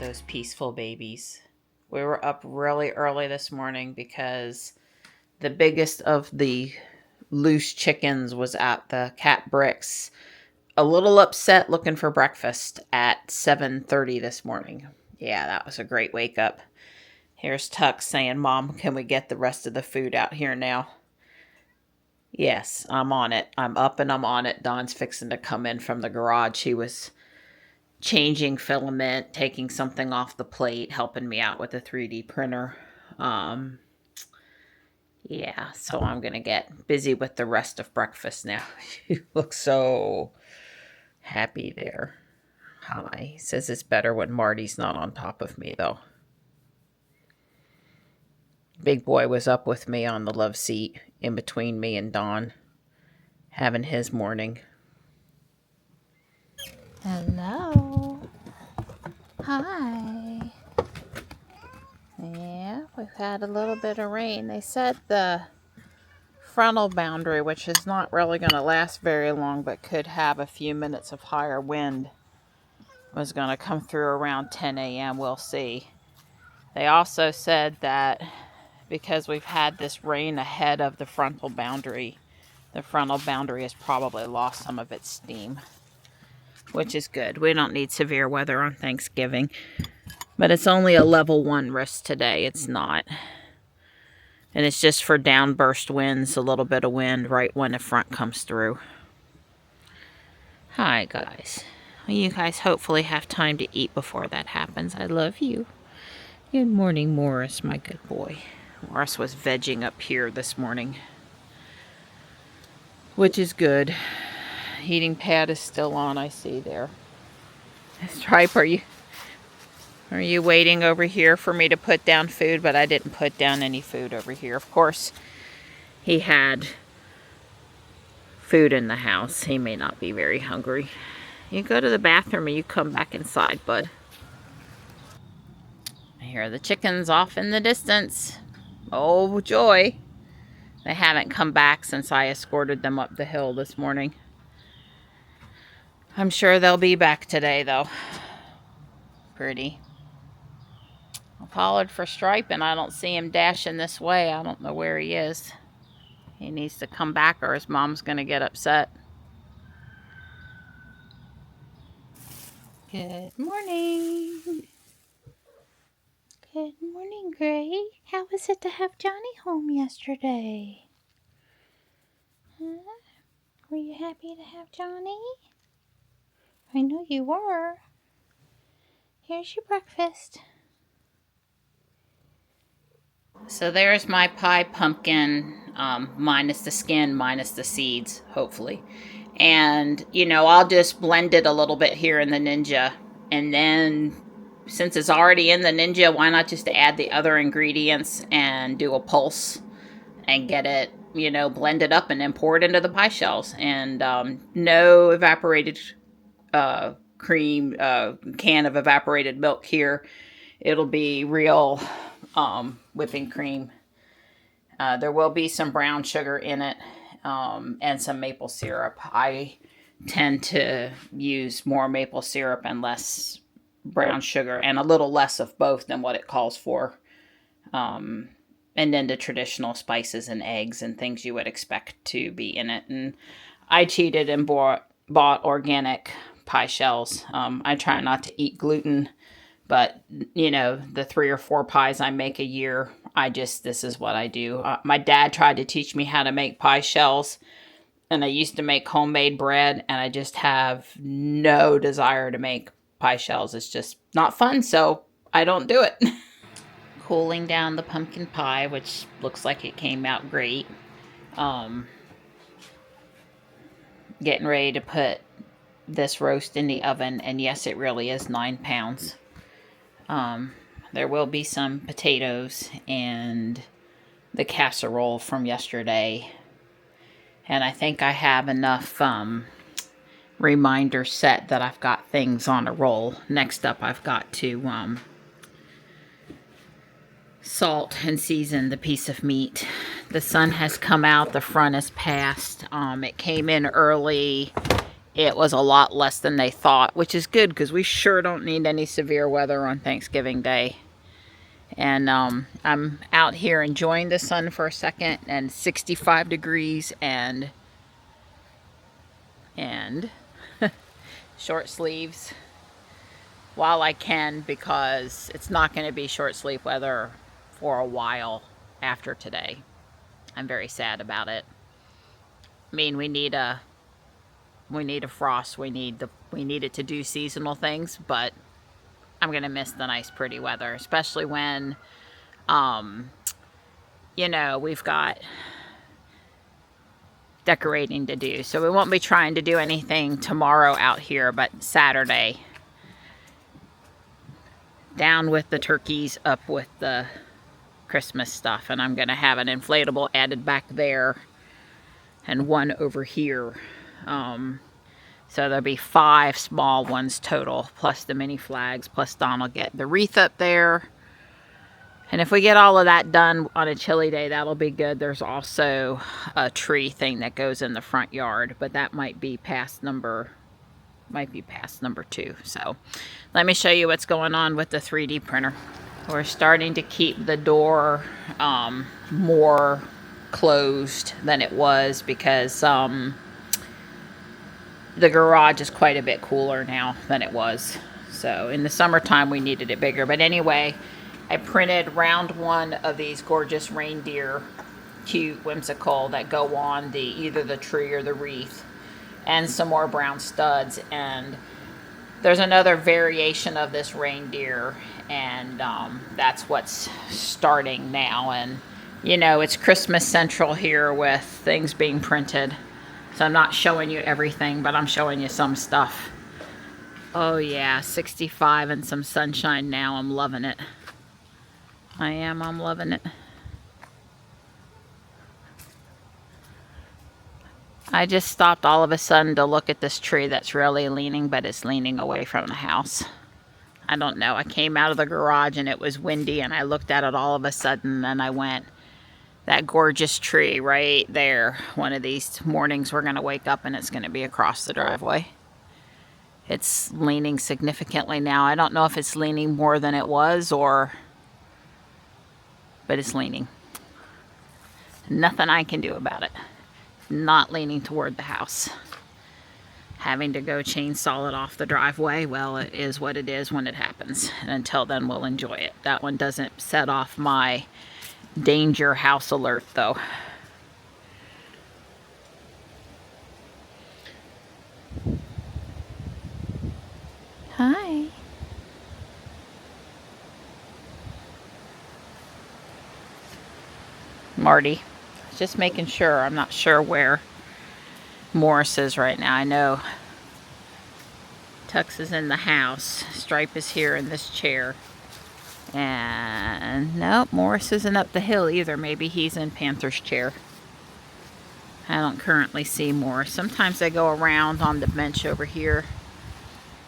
those peaceful babies. We were up really early this morning because the biggest of the loose chickens was at the cat bricks, a little upset looking for breakfast at 7:30 this morning. Yeah, that was a great wake up. Here's Tuck saying, "Mom, can we get the rest of the food out here now?" Yes, I'm on it. I'm up and I'm on it. Dawn's fixing to come in from the garage. She was changing filament, taking something off the plate, helping me out with the 3D printer. Yeah, so I'm going to get busy with the rest of breakfast now. She looks so happy there. Hi. Says it's better when Marty's not on top of me, though. Big boy was up with me on the love seat in between me and Dawn, having his morning. Hello. Hi. Yeah, we've had a little bit of rain. They said the frontal boundary, which is not really going to last very long, but could have a few minutes of higher wind, was going to come through around 10 a.m. We'll see. They also said that because we've had this rain ahead of the frontal boundary has probably lost some of its steam, which is good. We don't need severe weather on Thanksgiving, but it's only a level 1 risk today. It's not. And it's just for downburst winds, a little bit of wind right when the front comes through. Hi, guys. Well, you guys hopefully have time to eat before that happens. I love you. Good morning, Morris, my good boy. Morris was vegging up here this morning, which is good. Heating pad is still on, I see there. Stripe, are you waiting over here for me to put down food? But I didn't put down any food over here. Of course, he had food in the house. He may not be very hungry. You go to the bathroom and you come back inside, bud. I hear the chickens off in the distance. Oh, joy. They haven't come back since I escorted them up the hill this morning. I'm sure they'll be back today, though. Pretty. I followed for Stripe, and I don't see him dashing this way. I don't know where he is. He needs to come back, or his mom's going to get upset. Good morning. Good morning, Gray. How was it to have Johnny home yesterday? Huh? Were you happy to have Johnny? I know you were. Here's your breakfast. So there's my pie pumpkin, minus the skin, minus the seeds, hopefully. And, I'll just blend it a little bit here in the Ninja. And then, since it's already in the Ninja, why not just add the other ingredients and do a pulse and get it, blended up and then pour it into the pie shells. And no evaporated cream, can of evaporated milk here. It'll be real whipping cream. There will be some brown sugar in it and some maple syrup. I tend to use more maple syrup and less brown sugar, and a little less of both than what it calls for. And then the traditional spices and eggs and things you would expect to be in it. And I cheated and bought organic pie shells. I try not to eat gluten, but, the 3 or 4 pies I make a year, this is what I do. My dad tried to teach me how to make pie shells, and I used to make homemade bread, and I just have no desire to make pie shells. It's just not fun, so I don't do it. Cooling down the pumpkin pie, which looks like it came out great. Getting ready to put this roast in the oven, and yes, it really is 9 pounds. There will be some potatoes and the casserole from yesterday. And I think I have enough reminders set that I've got things on a roll. Next up, I've got to salt and season the piece of meat. The sun has come out. The front is past. It came in early it was a lot less than they thought, which is good because we sure don't need any severe weather on Thanksgiving Day. And I'm out here enjoying the sun for a second, and 65 degrees and short sleeves while I can, because it's not going to be short sleeve weather for a while after today. I'm very sad about it. I mean, we need a frost. We need it to do seasonal things, but I'm gonna miss the nice pretty weather, especially when you know, we've got decorating to do. So we won't be trying to do anything tomorrow out here, but Saturday, down with the turkeys, up with the Christmas stuff. And I'm gonna have an inflatable added back there and one over here. So there'll be 5 small ones total, plus the mini flags, plus Don will get the wreath up there. And if we get all of that done on a chilly day, that'll be good. There's also a tree thing that goes in the front yard, but that might be past number 2. So let me show you what's going on with the 3D printer. We're starting to keep the door more closed than it was, because the garage is quite a bit cooler now than it was. So in the summertime we needed it bigger. But anyway, I printed round 1 of these gorgeous reindeer, cute, whimsical, that go on either the tree or the wreath, and some more brown studs. And there's another variation of this reindeer, and that's what's starting now. And you know, it's Christmas Central here with things being printed. So I'm not showing you everything, but I'm showing you some stuff. Oh yeah, 65 and some sunshine now. I'm loving it. I'm loving it. I just stopped all of a sudden to look at this tree that's really leaning, but it's leaning away from the house. I don't know. I came out of the garage and it was windy, and I looked at it all of a sudden and I went, that gorgeous tree right there. One of these mornings we're going to wake up and it's going to be across the driveway. It's leaning significantly now. I don't know if it's leaning more than it was, but it's leaning. Nothing I can do about it. Not leaning toward the house. Having to go chainsaw it off the driveway, well, it is what it is when it happens. And until then, we'll enjoy it. That one doesn't set off my danger house alert, though. Hi. Marty. Just making sure. I'm not sure where Morris is right now. I know Tux is in the house. Stripe is here in this chair. And nope, Morris isn't up the hill either. Maybe he's in Panther's chair. I don't currently see Morris. Sometimes I go around on the bench over here.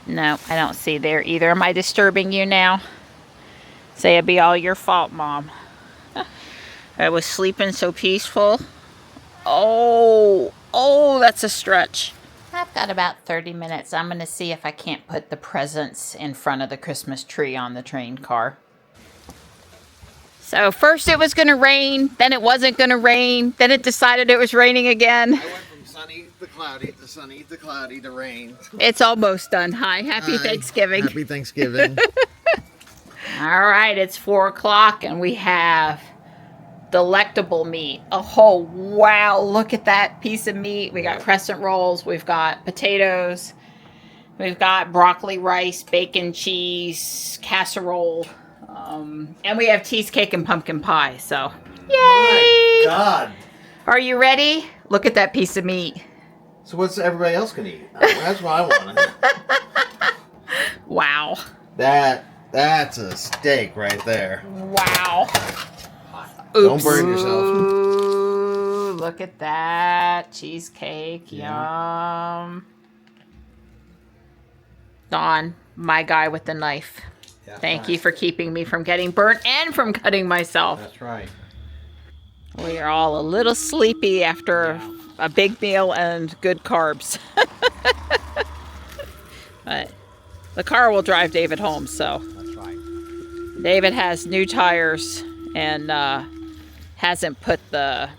No, I don't see there either. Am I disturbing you now? Say it'd be all your fault, Mom. I was sleeping so peaceful. Oh, that's a stretch. I've got about 30 minutes. I'm going to see if I can't put the presents in front of the Christmas tree on the train car. So first it was going to rain, then it wasn't going to rain, then it decided it was raining again. I went from sunny to cloudy to sunny to cloudy to rain. It's almost done. Hi, happy Thanksgiving. Happy Thanksgiving. All right, it's 4 o'clock and we have delectable meat. Oh, wow, look at that piece of meat. We got crescent rolls, we've got potatoes, we've got broccoli, rice, bacon, cheese, casserole, and we have cheesecake and pumpkin pie, so yay! My God. Are you ready? Look at that piece of meat. So what's everybody else gonna eat? That's what I wanted. Wow. That's a steak right there. Wow. Oops. Don't burn yourself. Ooh, look at that. Cheesecake. Yeah. Yum. Dawn, my guy with the knife. Yeah, Thank you for keeping me from getting burnt and from cutting myself. That's right. We are all a little sleepy after a big meal and good carbs. But the car will drive David home, so. That's right. David has new tires and hasn't put the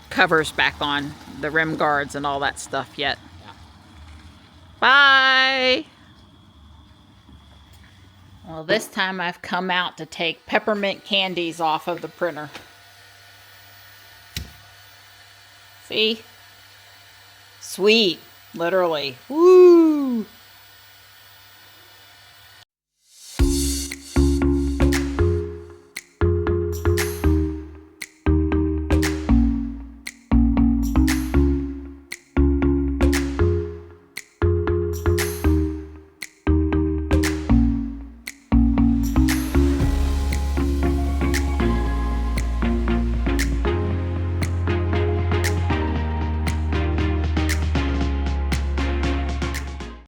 covers back on, the rim guards and all that stuff yet. Yeah. Bye! Well, this time I've come out to take peppermint candies off of the printer. See? Sweet, literally. Woo!